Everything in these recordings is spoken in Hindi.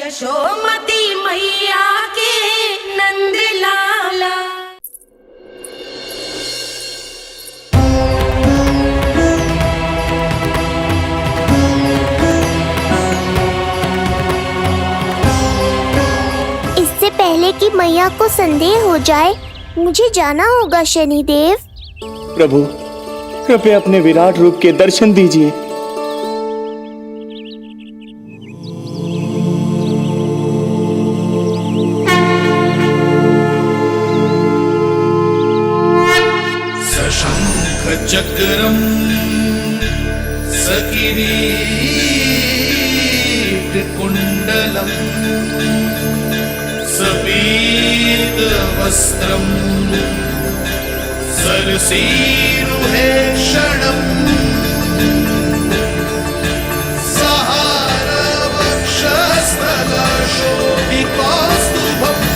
यशोमती मैया के नंद लाला। इससे पहले कि मैया को संदेह हो जाए, मुझे जाना होगा शनिदेव। प्रभु, कृपया अपने विराट रूप के दर्शन दीजिए। सशंख चक्रम सकिरीट कुंडलम सपीत वस्त्रम सरसीरुहेक्षणम सहारवक्षस्थलशोभिकौस्तुभम्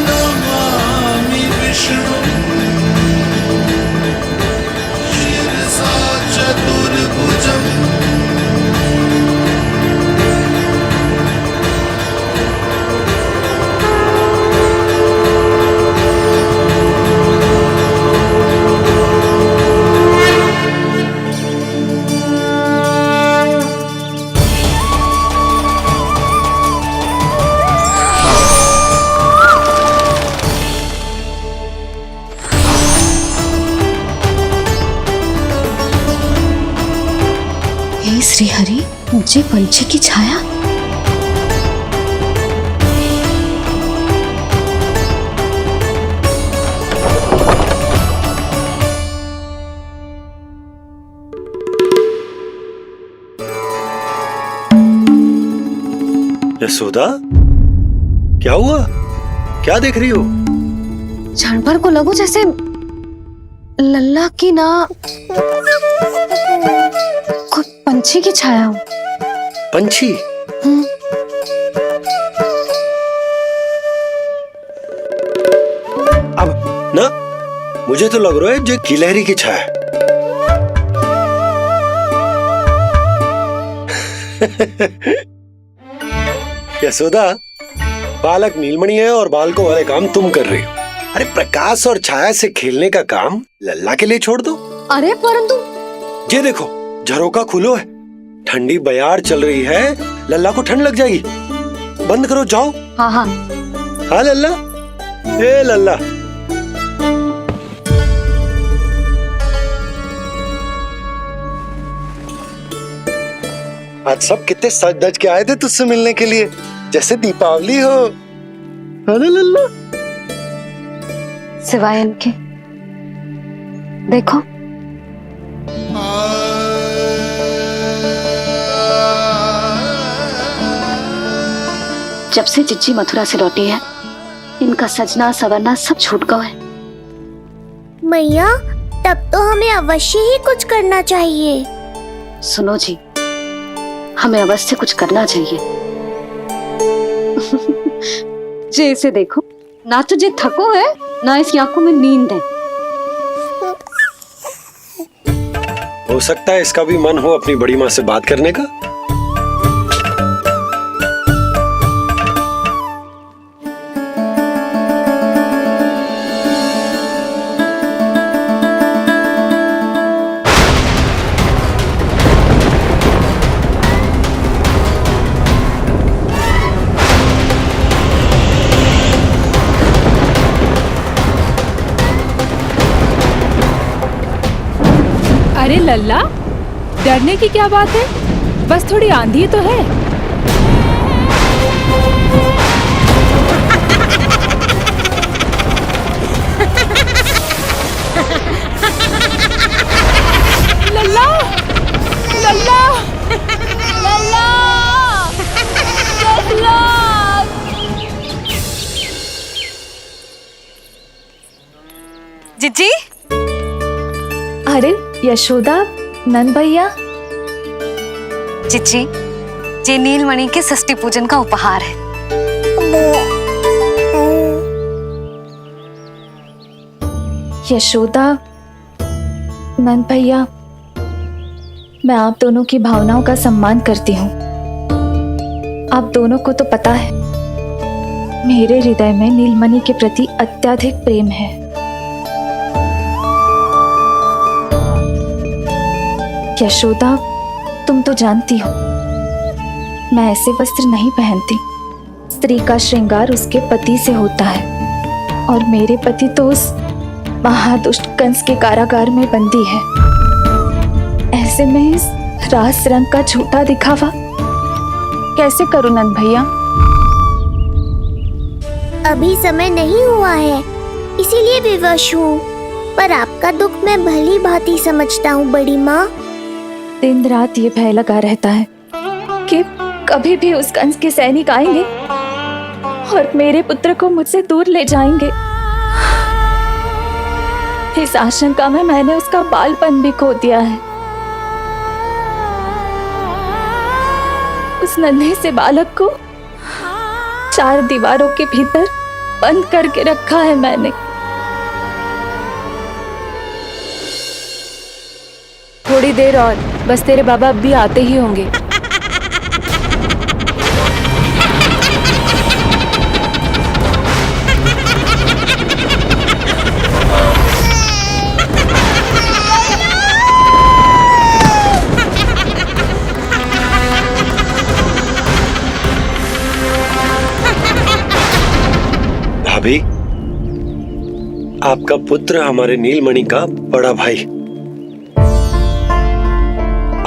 नमामि विष्णुं शिरसा चतुर्भुजम्। हे श्री हरि, मुझे पंछी की छाया। यशोदा, क्या हुआ? क्या देख रही हो? क्षण भर को लगो जैसे लल्ला की ना कोई पंछी की छाया हो। पंछी? अब ना, मुझे तो लग रहा है जो गिलहरी की छाया। यशोदा, बालक नीलमणि है और बालकों वाले काम तुम कर रही हो। अरे प्रकाश और छाया से खेलने का काम लल्ला के लिए छोड़ दो। अरे परंतु ये देखो, झरोका खुलो है, ठंडी बयार चल रही है, लल्ला को ठंड लग जाएगी। बंद करो, जाओ। हाँ हाँ हाँ लल्ला, ए लल्ला। आज सब कितने सज धज के आए थे तुझसे मिलने के लिए, जैसे दीपावली हो। है ना लल्ला? सिवाय इनके देखो, जब से चिच्ची मथुरा से लौटी है, इनका सजना सवरना सब छूट गया है। मैया, तब तो हमें अवश्य ही कुछ करना चाहिए। सुनो जी, हमें अवश्य कुछ करना चाहिए। जे इसे देखो, ना तो जे थको है, ना इसकी आंखों में नींद है। हो सकता है इसका भी मन हो अपनी बड़ी माँ से बात करने का। अरे लल्ला, डरने की क्या बात है? बस थोड़ी आंधी तो है। लल्ला, लल्ला, लल्ला, लल्ला। जिज्जी, अरे यशोदा, नंद भैया। चिच्ची, ये नीलमणि के षष्ठी पूजन का उपहार है। यशोदा, नंद भैया, मैं आप दोनों की भावनाओं का सम्मान करती हूँ। आप दोनों को तो पता है मेरे हृदय में नीलमणि के प्रति अत्यधिक प्रेम है। यशोदा, तुम तो जानती हो मैं ऐसे वस्त्र नहीं पहनती। स्त्री का श्रृंगार उसके पति से होता है और मेरे पति तो उस महादुष्ट कंस के कारागार में बंदी है। ऐसे में इस रास रंग का झूठा दिखावा कैसे करूं नंद भैया? अभी समय नहीं हुआ है, इसीलिए विवश हूँ। पर आपका दुख मैं भली भांति समझता हूँ बड़ी माँ। दिन रात ये भय लगा रहता है कि कभी भी उस कंस के सैनिक आएंगे और मेरे पुत्र को मुझसे दूर ले जाएंगे। इस आशंका में मैंने उसका बालपन भी खो दिया है। उस नन्हे से बालक को 4 दीवारों के भीतर बंद करके रखा है मैंने। थोड़ी देर और, बस तेरे बाबा अब भी आते ही होंगे। भाभी, आपका पुत्र हमारे नीलमणि का बड़ा भाई।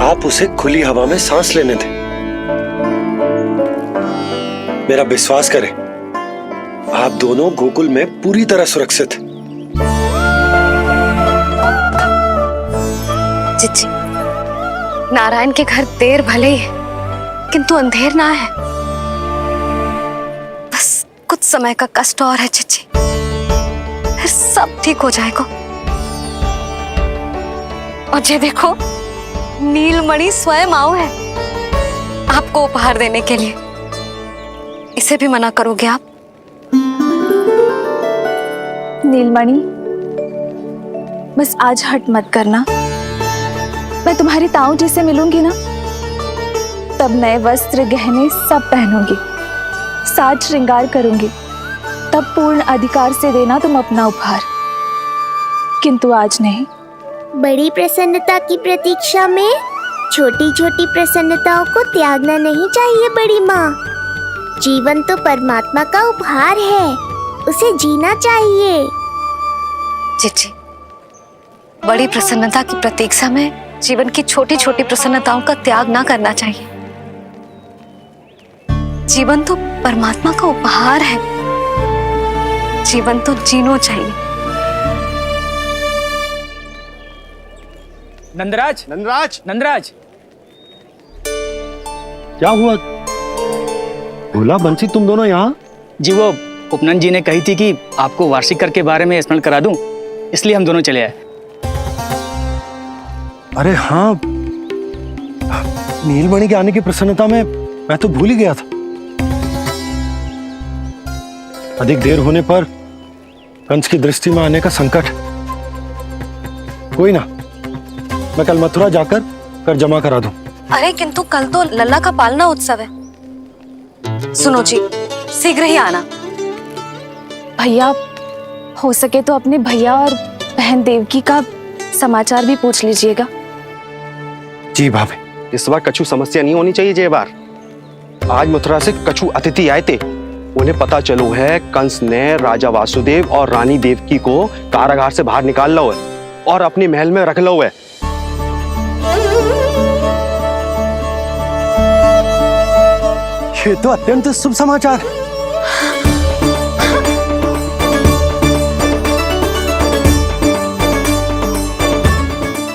आप उसे खुली हवा में सांस लेने दें। मेरा विश्वास करें, आप दोनों गोकुल में पूरी तरह सुरक्षित हैं। चिच्ची, नारायण के घर देर भले ही है, किंतु अंधेर ना है। बस कुछ समय का कष्ट और है चिच्ची, फिर सब ठीक हो जाएगा। और ये देखो, नीलमणि स्वयं आओ है आपको उपहार देने के लिए। इसे भी मना करोगे आप? नीलमणि, बस आज हट मत करना। मैं तुम्हारी ताऊ जी से मिलूंगी ना, तब नए वस्त्र गहने सब पहनूंगी, साज श्रृंगार करूंगी। तब पूर्ण अधिकार से देना तुम अपना उपहार, किंतु आज नहीं। बड़ी प्रसन्नता की प्रतीक्षा में छोटी छोटी प्रसन्नताओं को त्यागना नहीं चाहिए बड़ी माँ। जीवन तो परमात्मा का उपहार है, उसे जीना चाहिए। चिच्ची, बड़ी प्रसन्नता की प्रतीक्षा में जीवन की छोटी छोटी प्रसन्नताओं का त्याग ना करना चाहिए। जीवन तो परमात्मा का उपहार है, जीवन तो जीना चाहिए। नंदराज, नंदराज, नंदराज, क्या हुआ? भोला, बंसी, तुम दोनों यहाँ? जी वो उपनंद जी ने कही थी कि आपको वार्षिक कर के बारे में स्मरण करा दूं, इसलिए हम दोनों चले आए। अरे हाँ, नीलमणि के आने की प्रसन्नता में मैं तो भूल ही गया था। अधिक देर होने पर कंस की दृष्टि में आने का संकट। कोई ना, मैं कल मथुरा जाकर कर जमा करा दूं। अरे किंतु कल तो लल्ला का पालना उत्सव है। सुनो जी, शीघ्र ही आना। भैया, हो सके तो अपने भैया और बहन देवकी का समाचार भी पूछ लीजिएगा। जी भाभी। इस बार कछु समस्या नहीं होनी चाहिए। ये बार आज मथुरा से कछु अतिथि आए थे, उन्हें पता चलो है कंस ने राजा वासुदेव और रानी देवकी को कारागार से बाहर निकाल लो है और अपने महल में रख लो है। ये तो अत्यंत शुभ समाचार है।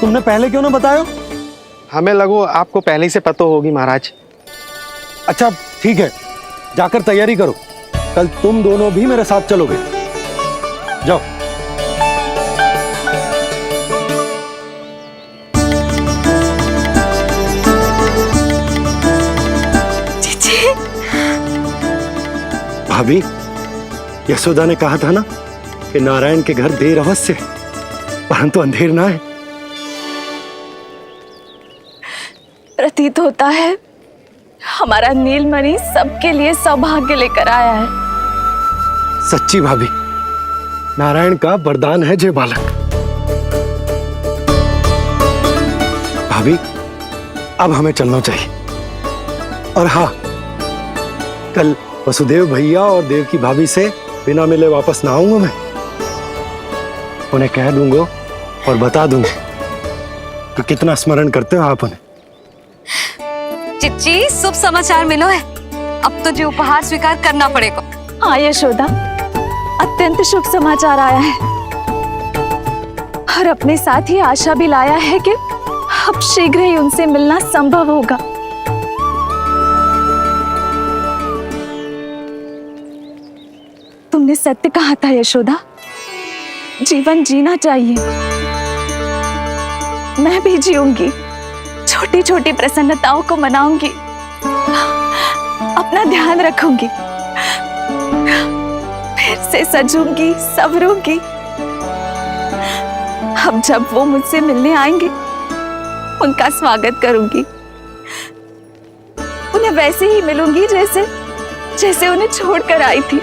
तुमने पहले क्यों ना बताया? हमें लगो आपको पहले ही से पता होगी महाराज। अच्छा ठीक है, जाकर तैयारी करो, कल तुम दोनों भी मेरे साथ चलोगे। जाओ। भाभी, यशोदा ने कहा था ना कि नारायण के घर देर अवश्य है, परंतु अंधेर ना है। प्रतीत होता है हमारा नीलमणि सबके लिए सौभाग्य लेकर आया है। सच्ची भाभी, नारायण का वरदान है जे बालक। भाभी, अब हमें चलना चाहिए। और हाँ, कल वसुदेव भैया और देव की भाभी से बिना मिले वापस ना आऊंगा मैं। उन्हें कह दूंगा और बता दूंगा कि कितना स्मरण करते हो आप उन्हें। चिच्ची, शुभ समाचार मिलो है। अब तो जो उपहार स्वीकार करना पड़ेगा। हाँ यशोदा, अत्यंत शुभ समाचार आया है और अपने साथ ही आशा भी लाया है कि अब शीघ्र ही उनसे मिलना संभव होगा। तुमने सत्य कहा था यशोदा, जीवन जीना चाहिए। मैं भी जीऊंगी, छोटी छोटी प्रसन्नताओं को मनाऊंगी, अपना ध्यान रखूंगी, फिर से सजूंगी, संवरूंगी। अब जब वो मुझसे मिलने आएंगे, उनका स्वागत करूंगी। उन्हें वैसे ही मिलूंगी जैसे उन्हें छोड़कर आई थी।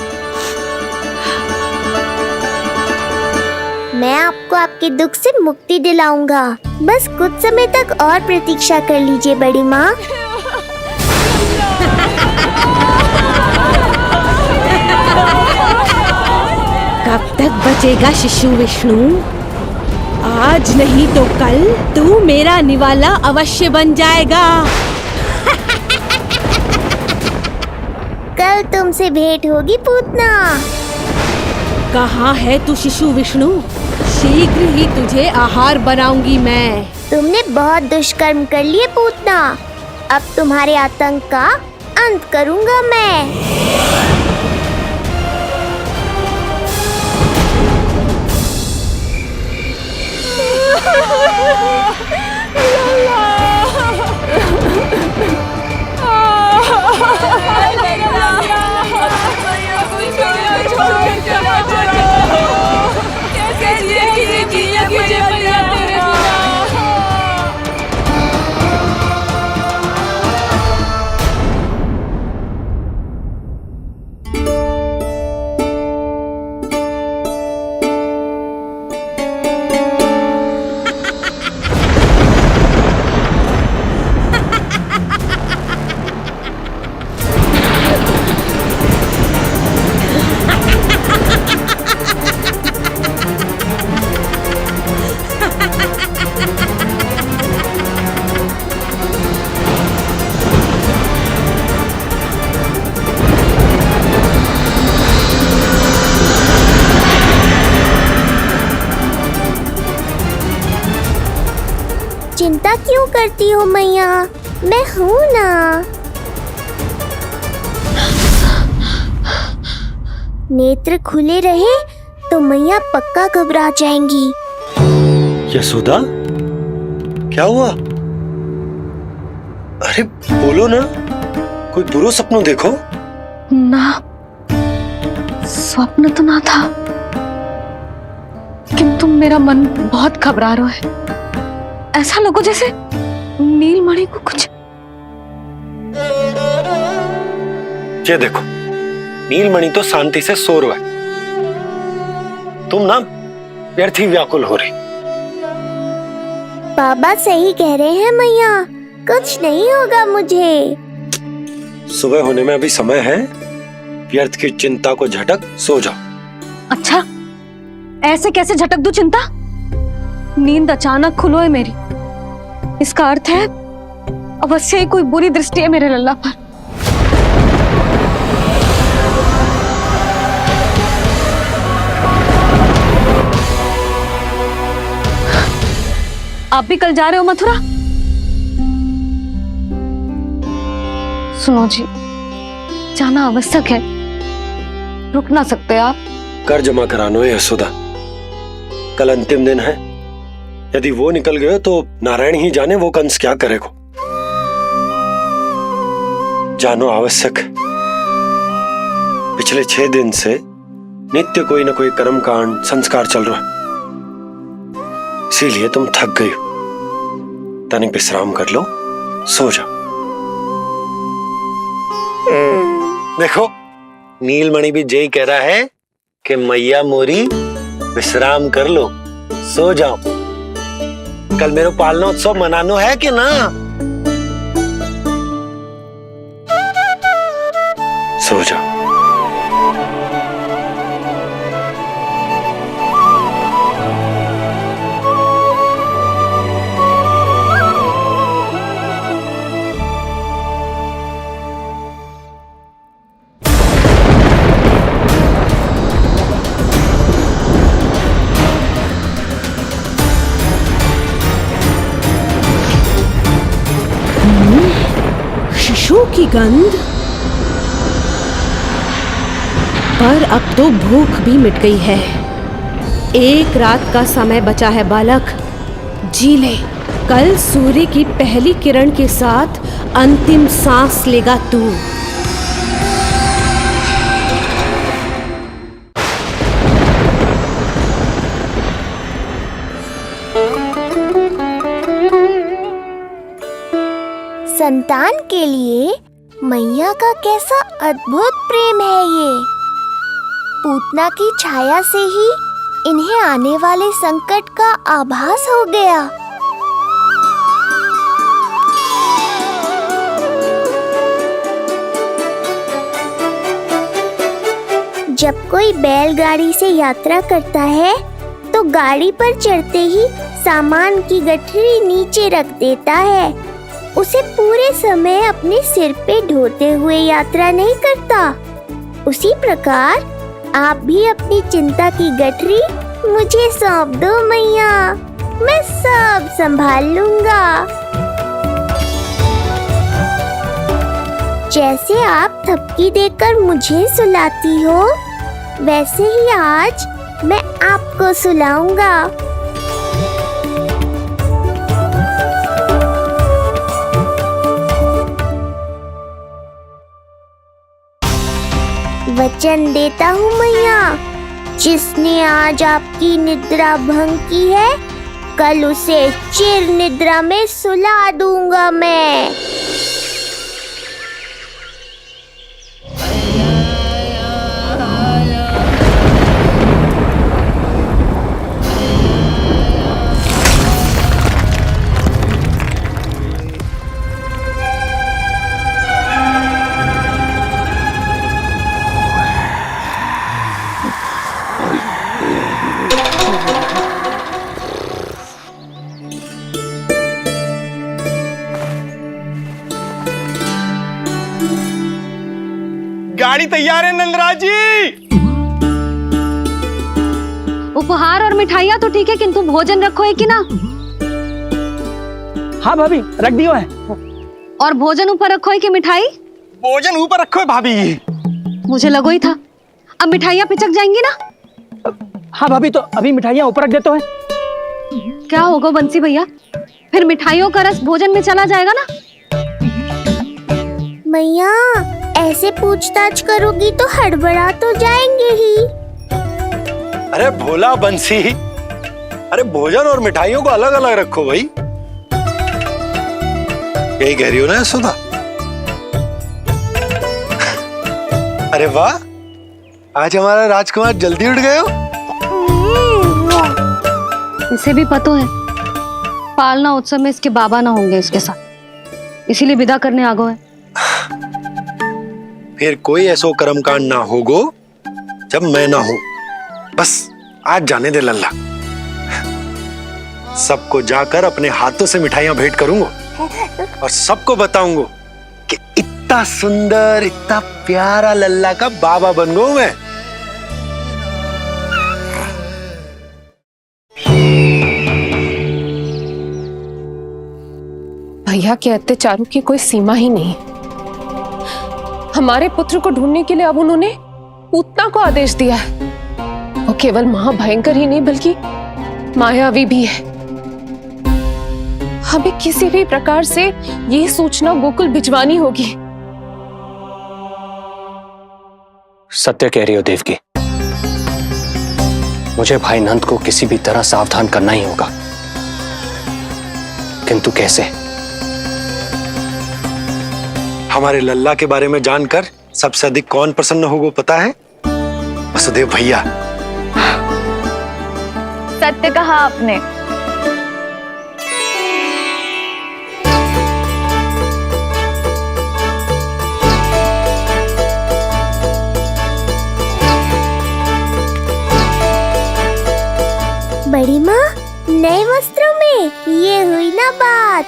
मैं आपको आपके दुख से मुक्ति दिलाऊंगा। बस कुछ समय तक और प्रतीक्षा कर लीजिए बड़ी माँ। कब तक बचेगा शिशु विष्णु? आज नहीं तो कल तू मेरा निवाला अवश्य बन जाएगा। कल तुमसे भेंट होगी पूतना। कहाँ है तू शिशु विष्णु? शीघ्र ही तुझे आहार बनाऊंगी मैं। तुमने बहुत दुष्कर्म कर लिए पूतना। अब तुम्हारे आतंक का अंत करूंगा मैं। चिंता क्यों करती हो मैया? मैं हूँ ना। नेत्र खुले रहे तो मैया पक्का घबरा जाएंगी। यशोदा, क्या हुआ? अरे बोलो ना, कोई बुरा सपना देखो। ना, स्वप्न तो ना था, किंतु मेरा मन बहुत घबरा रहा है। ऐसा लगो जैसे नीलमणि को कुछ। ये देखो, नीलमणि तो शांति से सो रहा है। तुम ना व्यर्थ ही व्याकुल हो रही। बाबा सही कह रहे हैं मैया, कुछ नहीं होगा मुझे। सुबह होने में अभी समय है। व्यर्थ की चिंता को झटक सो जाओ। अच्छा, ऐसे कैसे झटक दूं चिंता? नींद अचानक खुलो है मेरी। इसका अर्थ है अवश्य ही कोई बुरी दृष्टि है मेरे लल्ला पर। आप भी कल जा रहे हो मथुरा? सुनो जी, जाना आवश्यक है, रुक ना सकते आप? कर जमा करानो है यशोदा, कल अंतिम दिन है। यदि वो निकल गए तो नारायण ही जाने वो कंस क्या करेगा। जानो आवश्यक। पिछले 6 दिन से नित्य कोई ना कोई कर्मकांड संस्कार चल रहा है, इसीलिए तुम थक गई हो। तनिक विश्राम कर लो, सो जा। देखो नीलमणि भी यही कह रहा है कि मैया मोरी विश्राम कर लो, सो जाओ। कल मेरो पालना उत्सव मनानो है कि ना? सो जाओ। शिशु की गंध। पर अब तो भूख भी मिट गई है। एक रात का समय बचा है बालक, जी ले। कल सूर्य की पहली किरण के साथ अंतिम सांस लेगा तू। संतान के लिए मैया का कैसा अद्भुत प्रेम है ये। पूतना की छाया से ही इन्हें आने वाले संकट का आभास हो गया। जब कोई बैलगाड़ी से यात्रा करता है तो गाड़ी पर चढ़ते ही सामान की गठरी नीचे रख देता है। उसे पूरे समय अपने सिर पे ढोते हुए यात्रा नहीं करता। उसी प्रकार आप भी अपनी चिंता की गठरी मुझे सौंप दो मैया, मैं सब संभाल लूंगा। जैसे आप थपकी देकर मुझे सुलाती हो, वैसे ही आज मैं आपको सुलाऊंगा। वचन देता हूँ मैया, जिसने आज आपकी निद्रा भंग की है, कल उसे चिर निद्रा में सुला दूंगा मैं। गाड़ी तैयार है नंदराज जी। उपहार और मिठाइयाँ तो ठीक है, किंतु भोजन रखो है कि ना? हाँ भाभी, रख दियो है। और भोजन ऊपर रखो है कि मिठाई? भोजन ऊपर रखो है भाभी। मुझे लगो ही था, अब मिठाइयाँ पिचक जाएंगी ना। हाँ भाभी, तो अभी मिठाइयाँ ऊपर रख देते हैं। क्या होगा बंसी भैया, फिर मिठाइयों का रस भोजन में चला जाएगा ना। मैया ऐसे पूछताछ करोगी तो हड़बड़ा तो जाएंगे ही। अरे भोला बंसी, अरे भोजन और मिठाइयों को अलग अलग रखो भाई। यही कह रही हो ना यशोदा? अरे वाह, आज हमारा राजकुमार जल्दी उठ गए हो। इसे भी पता है पालना उत्सव में इसके बाबा ना होंगे इसके साथ, इसीलिए विदा करने आ गए। फिर कोई ऐसो कर्मकांड ना होगो जब मैं ना हूं। बस आज जाने दे लल्ला, सबको जाकर अपने हाथों से मिठाइयां भेंट करूंगा और सबको बताऊंगा कि इतना सुंदर, इतना प्यारा लल्ला का बाबा बन गया मैं। भैया के अत्याचारों की कोई सीमा ही नहीं। हमारे पुत्र को ढूंढने के लिए अब उन्होंने पूतना को आदेश दिया है। वो केवल महाभयंकर ही नहीं बल्कि मायावी भी है। हमें किसी भी प्रकार से ये सूचना गोकुल भिजवानी होगी। सत्य कह रही हो देवकी, मुझे भाई नंद को किसी भी तरह सावधान करना ही होगा, किंतु कैसे? हमारे लल्ला के बारे में जानकर सबसे अधिक कौन प्रसन्न होगा पता है? वसुदेव भैया। सत्य कहा आपने। बड़ी माँ, नए वस्त्रों में ये हुई ना बात।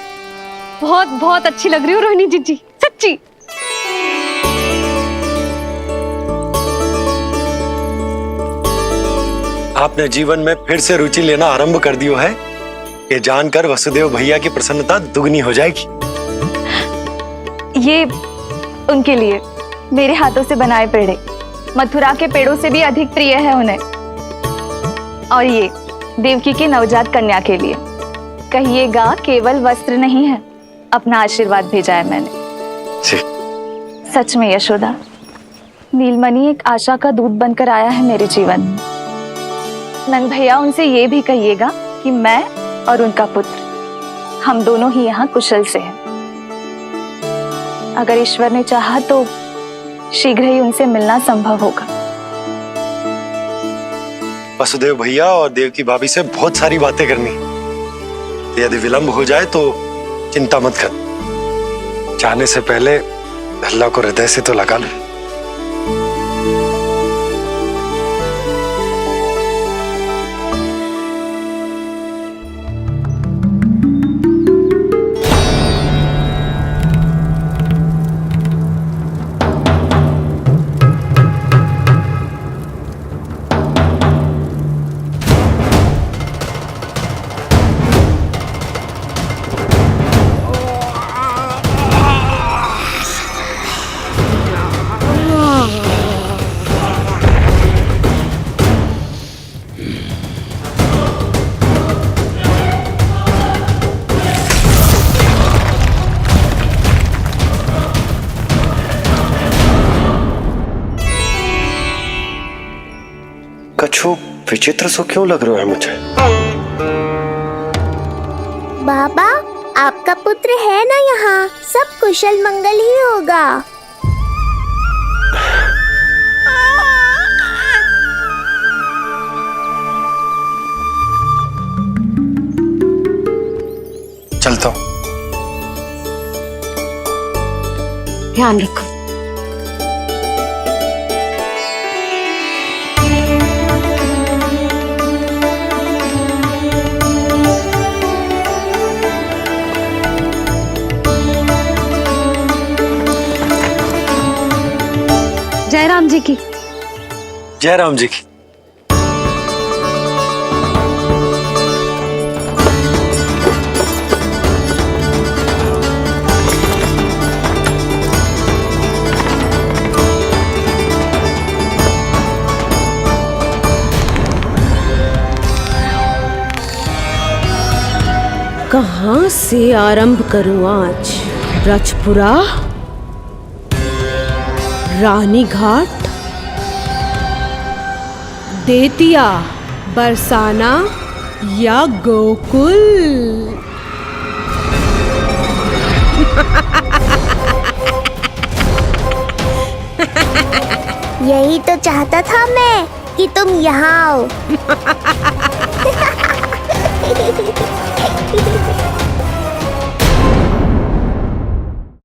बहुत बहुत अच्छी लग रही हो रोहिणी जीजी, सच्ची। आपने जीवन में फिर से रुचि लेना आरंभ कर दियो है। ये जानकर वसुदेव भैया की प्रसन्नता दुगनी हो जाएगी। ये उनके लिए मेरे हाथों से बनाए पेड़े मथुरा के पेड़ों से भी अधिक प्रिय है उन्हें। और ये देवकी की नवजात कन्या के लिए कहिएगा केवल वस्त्र नहीं है, अपना आशीर्वाद भेजा है मैंने। सच में यशोदा, नीलमणि एक आशा का दूत बनकर आया है मेरे जीवन में। नंद भैया, उनसे ये भी कहिएगा कि मैं और उनका पुत्र हम दोनों ही यहाँ कुशल से हैं। अगर ईश्वर ने चाहा तो शीघ्र ही उनसे मिलना संभव होगा। वसुदेव भैया और देवकी भाभी से बहुत सारी बातें करनी। यदि विलंब हो जाए तो चिंता मत कर। जाने से पहले अल्लाह को हृदय से तो लगा लो। कछु विचित्र सो क्यों लग रहा है मुझे? बाबा, आपका पुत्र है ना यहाँ, सब कुशल मंगल ही होगा। चलता हूँ। ध्यान रखो। जय राम जी की। जय राम जी की। कहाँ से आरंभ करूं आज? रजपुरा, रानी घाट, देतिया, बरसाना या गोकुल? यही तो चाहता था मैं कि तुम यहाँ आओ।